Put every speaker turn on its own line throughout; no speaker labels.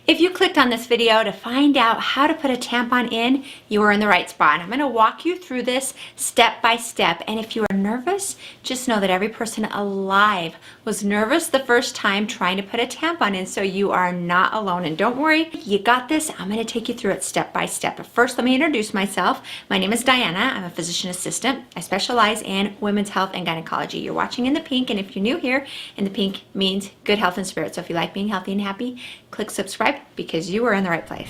If you clicked on this video to find out how to put a tampon in, you are in the right spot. I'm going to walk you through this step by step. And if you are nervous, just know that every person alive was nervous the first time trying to put a tampon in, so you are not alone. And don't worry, you got this. I'm going to take you through it step by step. But first, let me introduce myself. My name is Diana. I'm a physician assistant. I specialize in women's health and gynecology. You're watching in the pink, and if you're new here, in the pink means good health and spirit. So if you like being healthy and happy, click subscribe, because you are in the right place.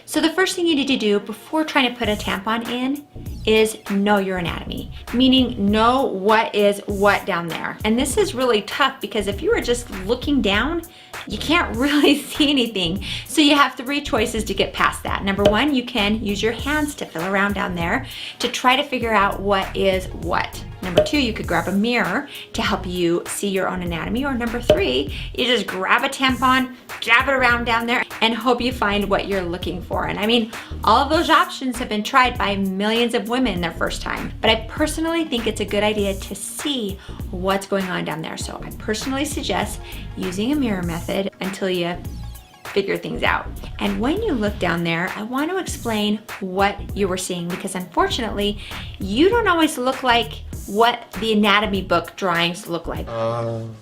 So the first thing you need to do before trying to put a tampon in is know your anatomy, meaning know what is what down there. And this is really tough because if you are just looking down, you can't really see anything. So you have three choices to get past that. Number one, you can use your hands to feel around down there to try to figure out what is what. Number two, you could grab a mirror to help you see your own anatomy. Or number three, you just grab a tampon, jab it around down there, and hope you find what you're looking for. And I mean, all of those options have been tried by millions of women their first time. But I personally think it's a good idea to see what's going on down there. So I personally suggest using a mirror method until you figure things out. And when you look down there, I want to explain what you were seeing, because unfortunately, you don't always look like what the anatomy book drawings look like. I'm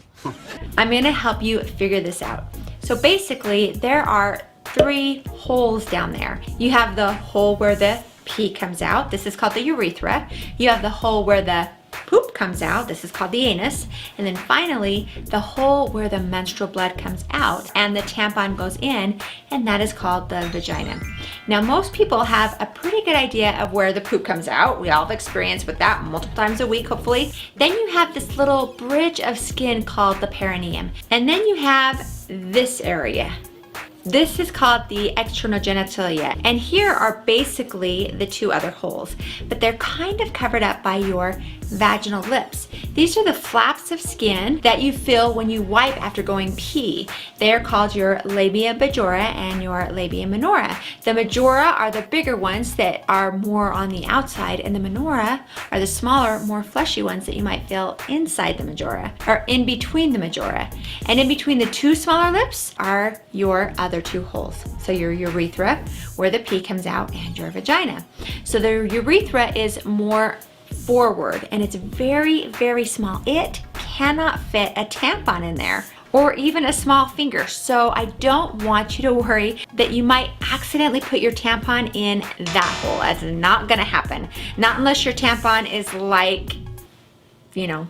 going to help you figure this out. So basically, there are three holes down there. You have the hole where the pee comes out. This is called the urethra. You have the hole where the poop comes out. This is called the anus. And then finally, the hole where the menstrual blood comes out and the tampon goes in, and that is called the vagina. Now, most people have a pretty good idea of where the poop comes out. We all have experience with that multiple times a week, hopefully. Then you have this little bridge of skin called the perineum. And then you have this area. This is called the external genitalia, and here are basically the two other holes, but they're kind of covered up by your vaginal lips. These are the flaps of skin that you feel when you wipe after going pee. They are called your labia majora and your labia minora. The majora are the bigger ones that are more on the outside, and the minora are the smaller, more fleshy ones that you might feel inside the majora, or in between the majora. And in between the two smaller lips are your other two holes. So your urethra, where the pee comes out, and your vagina. So the urethra is more forward, and it's very, very small. It cannot fit a tampon in there, or even a small finger. So I don't want you to worry that you might accidentally put your tampon in that hole. That's not gonna happen. Not unless your tampon is like, you know,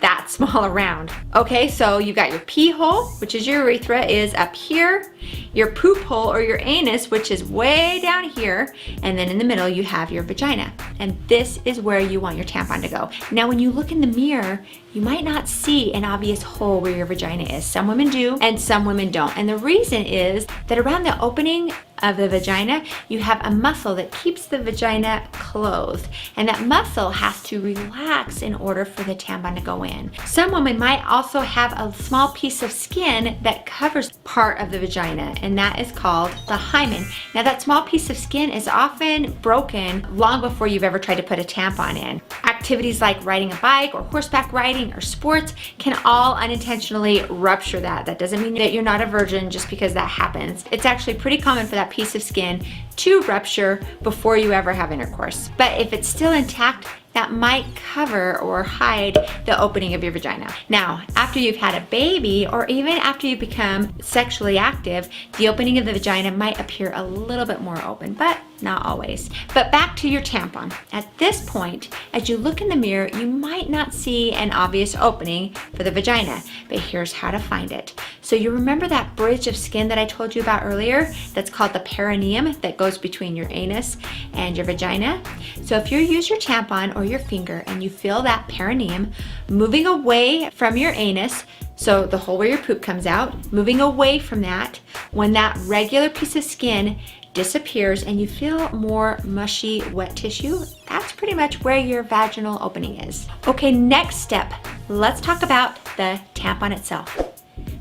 that small around. Okay, so you got your pee hole, which is your urethra, is up here. Your poop hole, or your anus, which is way down here. And then in the middle, you have your vagina. And this is where you want your tampon to go. Now, when you look in the mirror, you might not see an obvious hole where your vagina is. Some women do, and some women don't. And the reason is that around the opening of the vagina, you have a muscle that keeps the vagina closed. And that muscle has to relax in order for the tampon to go in. Some women might also have a small piece of skin that covers part of the vagina, and that is called the hymen. Now, that small piece of skin is often broken long before you've ever tried to put a tampon in. Activities like riding a bike or horseback riding or sports can all unintentionally rupture that. That doesn't mean that you're not a virgin just because that happens. It's actually pretty common for that piece of skin to rupture before you ever have intercourse. But if it's still intact, that might cover or hide the opening of your vagina. Now, after you've had a baby, or even after you become sexually active, the opening of the vagina might appear a little bit more open, but not always. But back to your tampon. At this point, as you look in the mirror, you might not see an obvious opening for the vagina, but here's how to find it. So you remember that bridge of skin that I told you about earlier? That's called the perineum, that goes between your anus and your vagina. So if you use your tampon or your finger and you feel that perineum moving away from your anus, so the hole where your poop comes out, moving away from that, when that regular piece of skin disappears and you feel more mushy, wet tissue, that's pretty much where your vaginal opening is. Okay, next step, let's talk about the tampon itself.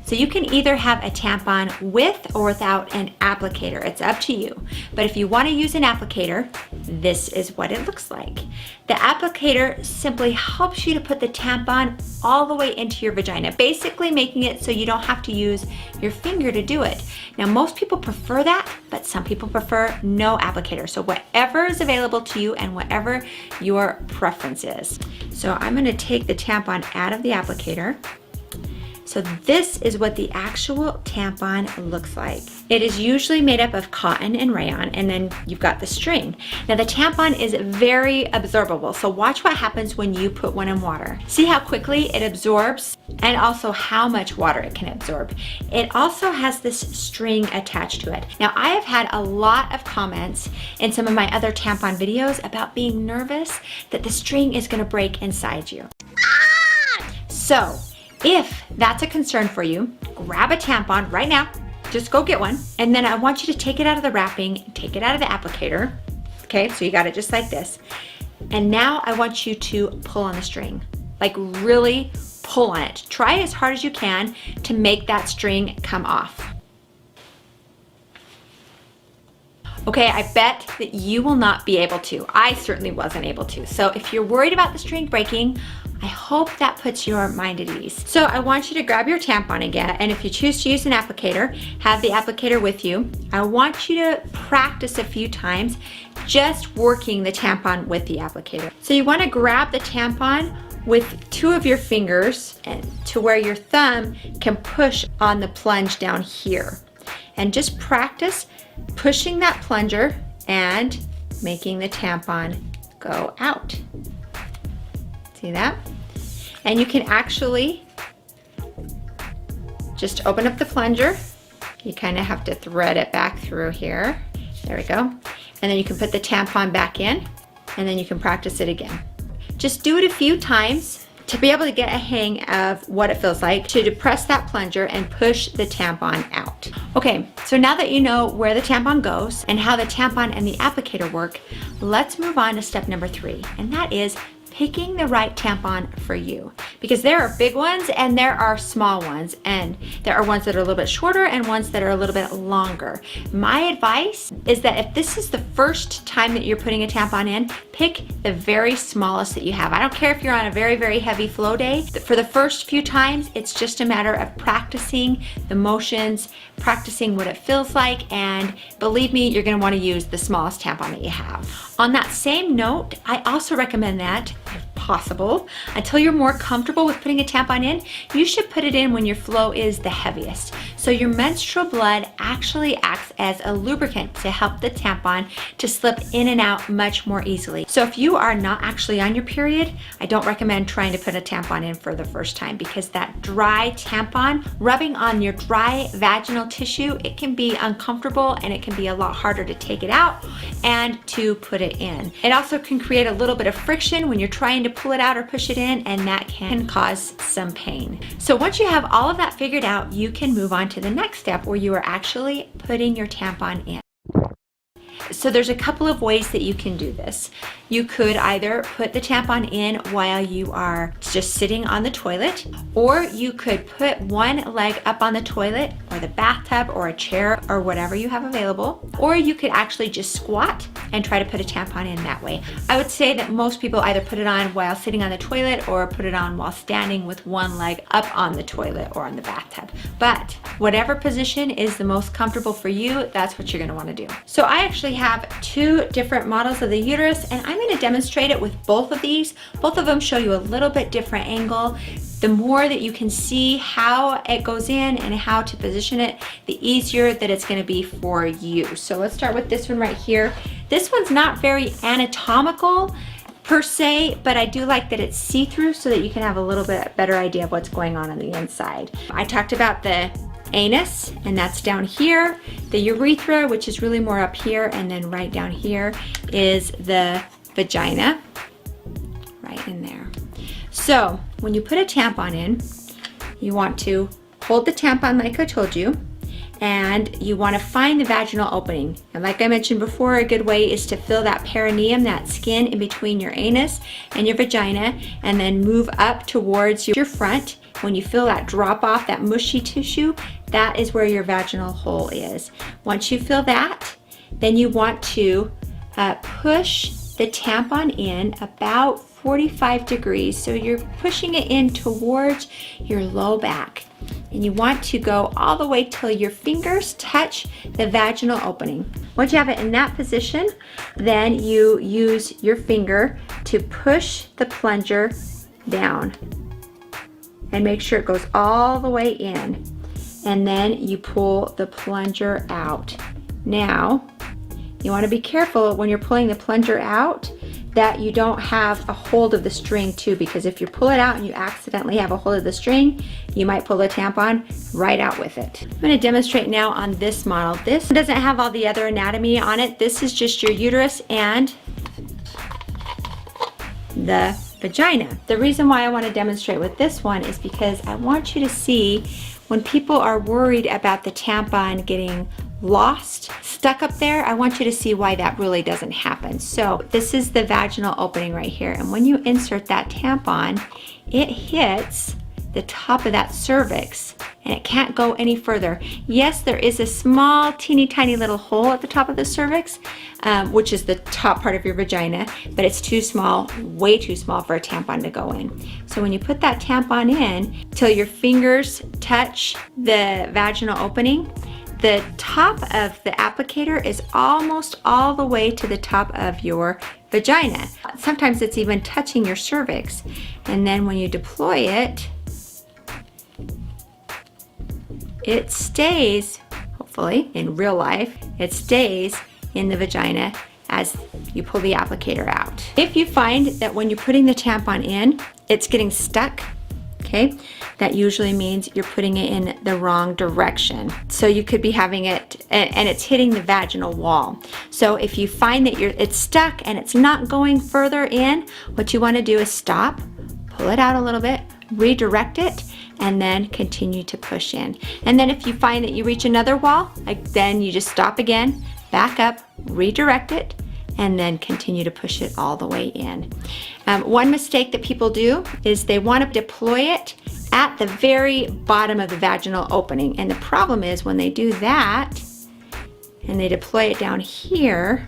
So you can either have a tampon with or without an applicator. It's up to you. But if you want to use an applicator, this is what it looks like. The applicator simply helps you to put the tampon all the way into your vagina, basically making it so you don't have to use your finger to do it. Now, most people prefer that, but some people prefer no applicator. So whatever is available to you and whatever your preference is. So I'm going to take the tampon out of the applicator. So this is what the actual tampon looks like. It is usually made up of cotton and rayon, and then you've got the string. Now the tampon is very absorbable, so watch what happens when you put one in water. See how quickly it absorbs and also how much water it can absorb. It also has this string attached to it. Now I have had a lot of comments in some of my other tampon videos about being nervous that the string is gonna break inside you. So, if that's a concern for you, grab a tampon right now. Just go get one. And then I want you to take it out of the wrapping, take it out of the applicator. Okay, so you got it just like this. And now I want you to pull on the string. Like really pull on it. Try as hard as you can to make that string come off. Okay, I bet that you will not be able to. I certainly wasn't able to. So if you're worried about the string breaking, I hope that puts your mind at ease. So I want you to grab your tampon again, and if you choose to use an applicator, have the applicator with you. I want you to practice a few times just working the tampon with the applicator. So you want to grab the tampon with two of your fingers and to where your thumb can push on the plunge down here. And just practice pushing that plunger and making the tampon go out. See that? And you can actually just open up the plunger. You kind of have to thread it back through here. There we go. And then you can put the tampon back in, and then you can practice it again. Just do it a few times to be able to get a hang of what it feels like to depress that plunger and push the tampon out. Okay, so now that you know where the tampon goes and how the tampon and the applicator work, let's move on to step number 3, and that is picking the right tampon for you. Because there are big ones and there are small ones, and there are ones that are a little bit shorter and ones that are a little bit longer. My advice is that if this is the first time that you're putting a tampon in, pick the very smallest that you have. I don't care if you're on a very, very heavy flow day. For the first few times, it's just a matter of practicing the motions, practicing what it feels like, and believe me, you're gonna wanna use the smallest tampon that you have. On that same note, I also recommend that, if possible, until you're more comfortable with putting a tampon in, you should put it in when your flow is the heaviest. So your menstrual blood actually acts as a lubricant to help the tampon to slip in and out much more easily. So if you are not actually on your period, I don't recommend trying to put a tampon in for the first time, because that dry tampon rubbing on your dry vaginal tissue, it can be uncomfortable and it can be a lot harder to take it out and to put it in. It also can create a little bit of friction when you're trying to pull it out or push it in, and that can cause some pain. So once you have all of that figured out, you can move on to the next step where you are actually putting your tampon in. So there's a couple of ways that you can do this. You could either put the tampon in while you are just sitting on the toilet, or you could put one leg up on the toilet or the bathtub or a chair or whatever you have available, or you could actually just squat and try to put a tampon in that way. I would say that most people either put it on while sitting on the toilet or put it on while standing with one leg up on the toilet or on the bathtub. But whatever position is the most comfortable for you, that's what you're gonna wanna do. So I actually have 2 different models of the uterus, and I'm going to demonstrate it with both of these. Both of them show you a little bit different angle. The more that you can see how it goes in and how to position it, the easier that it's going to be for you. So let's start with this one right here. This one's not very anatomical per se, but I do like that it's see-through so that you can have a little bit better idea of what's going on the inside. I talked about the anus, and that's down here. The urethra, which is really more up here, and then right down here is the vagina, right in there. So when you put a tampon in, you want to hold the tampon like I told you, and you want to find the vaginal opening. And like I mentioned before, a good way is to feel that perineum, that skin in between your anus and your vagina, and then move up towards your front. When you feel that drop off, that mushy tissue, that is where your vaginal hole is. Once you feel that, then you want to push the tampon in about 45 degrees. So you're pushing it in towards your low back. And you want to go all the way till your fingers touch the vaginal opening. Once you have it in that position, then you use your finger to push the plunger down and make sure it goes all the way in. And then you pull the plunger out. Now, you want to be careful when you're pulling the plunger out that you don't have a hold of the string too, because if you pull it out and you accidentally have a hold of the string, you might pull the tampon right out with it. I'm going to demonstrate now on this model. This doesn't have all the other anatomy on it. This is just your uterus and the vagina. The reason why I want to demonstrate with this one is because I want you to see when people are worried about the tampon getting lost, stuck up there, I want you to see why that really doesn't happen. So this is the vaginal opening right here, and when you insert that tampon, it hits the top of that cervix and it can't go any further. Yes, there is a small teeny tiny little hole at the top of the cervix, which is the top part of your vagina, but it's too small, way too small for a tampon to go in. So when you put that tampon in till your fingers touch the vaginal opening, the top of the applicator is almost all the way to the top of your vagina. Sometimes it's even touching your cervix. And then when you deploy it, it stays, hopefully in real life, it stays in the vagina as you pull the applicator out. If you find that when you're putting the tampon in, it's getting stuck, okay, that usually means you're putting it in the wrong direction. So you could be having it, and it's hitting the vaginal wall. So if you find that it's stuck and it's not going further in, what you want to do is stop, pull it out a little bit, redirect it, and then continue to push in. And then if you find that you reach another wall, then you just stop again, back up, redirect it, and then continue to push it all the way in. One mistake that people do is they want to deploy it at the very bottom of the vaginal opening. And the problem is when they do that and they deploy it down here,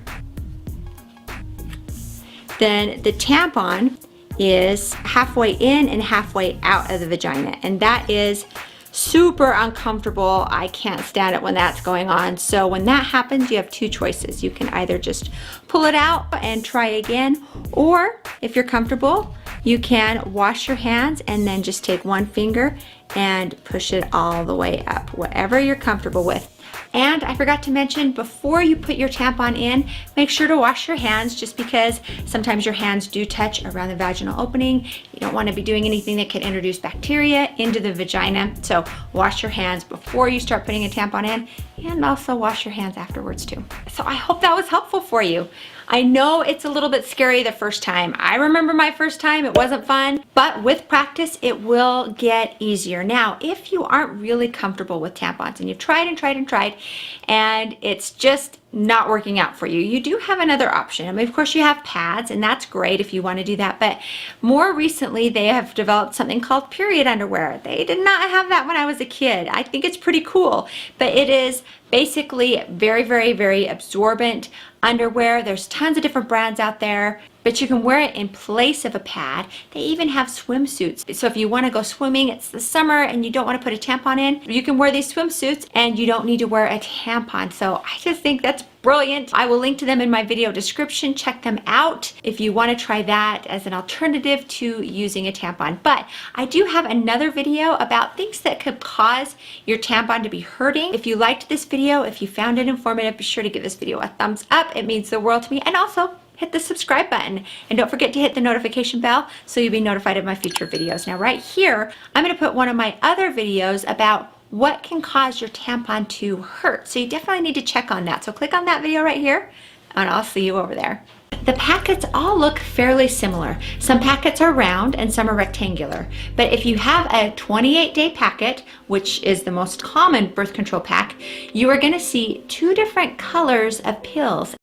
then the tampon is halfway in and halfway out of the vagina. And that is super uncomfortable. I can't stand it when that's going on. So when that happens, you have two choices. You can either just pull it out and try again, or if you're comfortable, you can wash your hands and then just take one finger and push it all the way up, whatever you're comfortable with. And I forgot to mention, before you put your tampon in, make sure to wash your hands, just because sometimes your hands do touch around the vaginal opening. You don't want to be doing anything that could introduce bacteria into the vagina. So wash your hands before you start putting a tampon in, and also wash your hands afterwards too. So I hope that was helpful for you. I know it's a little bit scary the first time. I remember my first time, it wasn't fun, but with practice, it will get easier. Now, if you aren't really comfortable with tampons and you've tried and tried and tried, and it's just not working out for you, you do have another option. I mean, of course you have pads, and that's great if you want to do that, but more recently they have developed something called period underwear. They did not have that when I was a kid. I think it's pretty cool, but it is basically very, very, very absorbent underwear. There's tons of different brands out there, but you can wear it in place of a pad. They even have swimsuits. So if you want to go swimming, it's the summer and you don't want to put a tampon in, you can wear these swimsuits and you don't need to wear a tampon. So I just think that's brilliant. I will link to them in my video description. Check them out if you want to try that as an alternative to using a tampon. But I do have another video about things that could cause your tampon to be hurting. If you liked this video, if you found it informative, be sure to give this video a thumbs up. It means the world to me. And also hit the subscribe button, and don't forget to hit the notification bell so you'll be notified of my future videos. Now right here, I'm going to put one of my other videos about what can cause your tampon to hurt. So you definitely need to check on that. So click on that video right here, and I'll see you over there. The packets all look fairly similar. Some packets are round and some are rectangular. But if you have a 28-day packet, which is the most common birth control pack, you are going to see two different colors of pills.